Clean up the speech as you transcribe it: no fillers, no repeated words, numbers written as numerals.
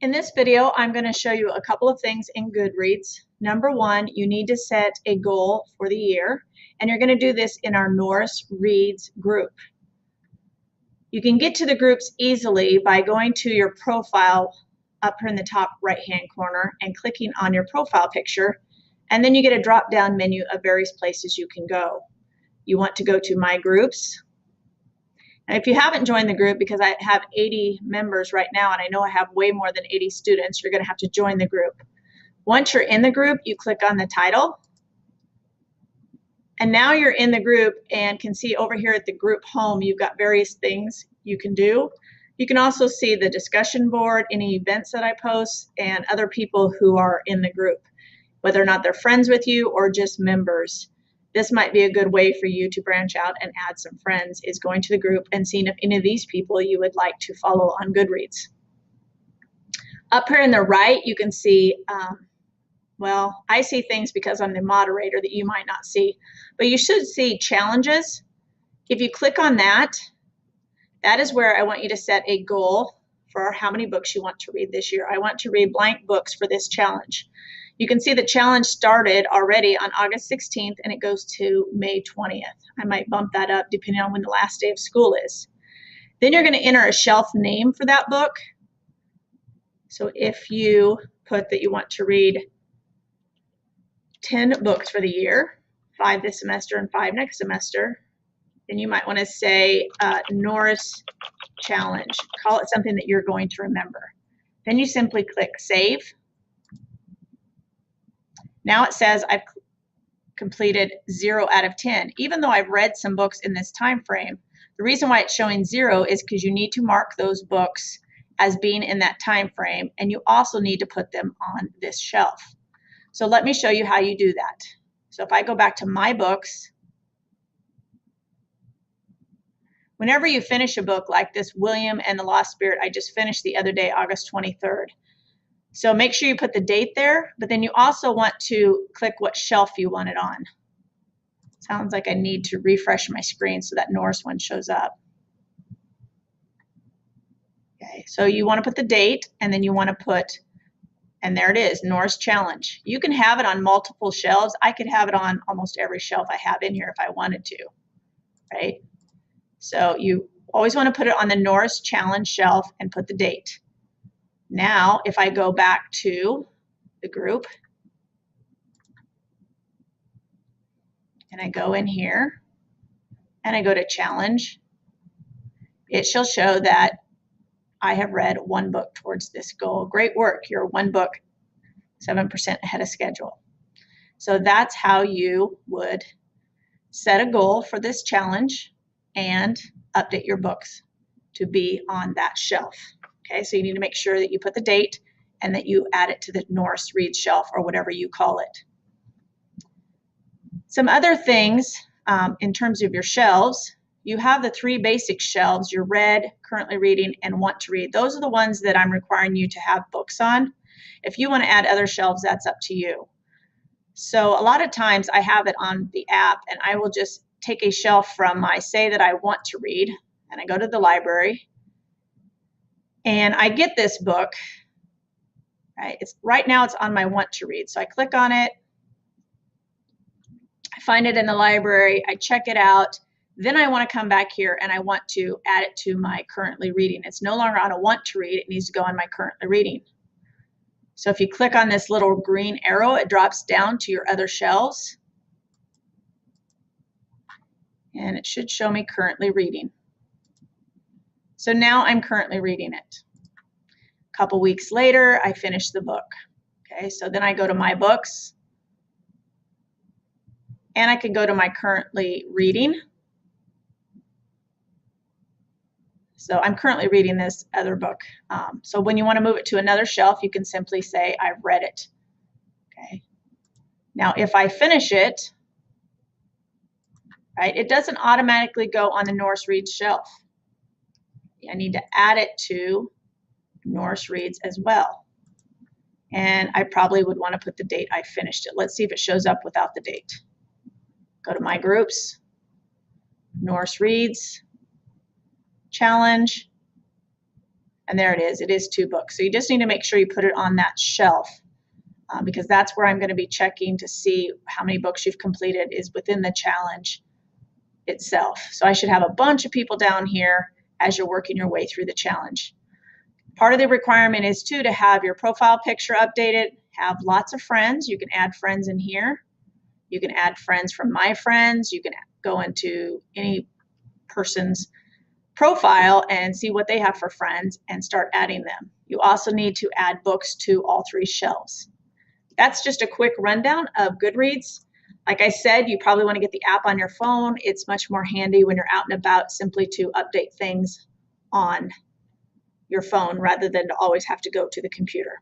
In this video, I'm going to show you a couple of things in Goodreads. Number one, you need to set a goal for the year, and you're going to do this in our Norris Reads group. You can get to the groups easily by going to your profile up here in the top right-hand corner and clicking on your profile picture, and then you get a drop-down menu of various places you can go. You want to go to My Groups. And if you haven't joined the group, because I have 80 members right now, and I know I have way more than 80 students, you're going to have to join the group. Once you're in the group, you click on the title. And now you're in the group and can see over here at the group home, you've got various things you can do. You can also see the discussion board, any events that I post, and other people who are in the group, whether or not they're friends with you or just members. This might be a good way for you to branch out and add some friends, is going to the group and seeing if any of these people you would like to follow on Goodreads. Up here in the right, you can see, well, I see things because I'm the moderator that you might not see, but you should see challenges. If you click on that, that is where I want you to set a goal for how many books you want to read this year. I want to read blank books for this challenge. You can see the challenge started already on August 16th and it goes to May 20th. I might bump that up depending on when the last day of school is. Then you're going to enter a shelf name for that book. So if you put that you want to read 10 books for the year, 5 this semester and 5 next semester, then you might want to say Norris Challenge. Call it something that you're going to remember. Then you simply click Save. Now it says I've completed 0 out of 10. Even though I've read some books in this time frame, the reason why it's showing 0 is because you need to mark those books as being in that time frame, and you also need to put them on this shelf. So let me show you how you do that. So if I go back to My Books, whenever you finish a book like this, William and the Lost Spirit, I just finished the other day, August 23rd. So make sure you put the date there, but then you also want to click what shelf you want it on. Sounds like I need to refresh my screen so that Norris one shows up. Okay, so you want to put the date, and then you want to put, and there it is, Norris Challenge. You can have it on multiple shelves. I could have it on almost every shelf I have in here if I wanted to, right? So you always want to put it on the Norris Challenge shelf and put the date. Now, if I go back to the group and I go in here and I go to challenge, it shall show that I have read 1 book towards this goal. Great work. You're 1 book, 7% ahead of schedule. So that's how you would set a goal for this challenge and update your books to be on that shelf. Okay, so you need to make sure that you put the date and that you add it to the Norris Reads shelf or whatever you call it. Some other things in terms of your shelves, you have the 3 basic shelves, your read, currently reading, and want to read. Those are the ones that I'm requiring you to have books on. If you want to add other shelves, that's up to you. So a lot of times I have it on the app and I will just take a shelf from my say that I want to read, and I go to the library and I get this book, right? Right now it's on my want to read. So I click on it, I find it in the library, I check it out, then I want to come back here and I want to add it to my currently reading. It's no longer on a want to read, it needs to go on my currently reading. So if you click on this little green arrow, it drops down to your other shelves. And it should show me currently reading. So now I'm currently reading it. A couple weeks later, I finish the book. Okay, so then I go to My Books, and I can go to my currently reading. So I'm currently reading this other book. So when you want to move it to another shelf, you can simply say, I've read it. Okay. Now, if I finish it, right, it doesn't automatically go on the Norris Reads shelf. I need to add it to Norris Reads as well. And I probably would want to put the date I finished it. Let's see if it shows up without the date. Go to My Groups, Norris Reads, Challenge, And there it is. It is 2 books. So you just need to make sure you put it on that shelf because that's where I'm going to be checking to see how many books you've completed is within the challenge itself. So I should have a bunch of people down here as you're working your way through the challenge. Part of the requirement is too to have your profile picture updated, have lots of friends. You can add friends in here. You can add friends from my friends. You can go into any person's profile and see what they have for friends and start adding them. You also need to add books to all 3 shelves. That's just a quick rundown of Goodreads. Like I said, you probably want to get the app on your phone. It's much more handy when you're out and about simply to update things on your phone rather than to always have to go to the computer.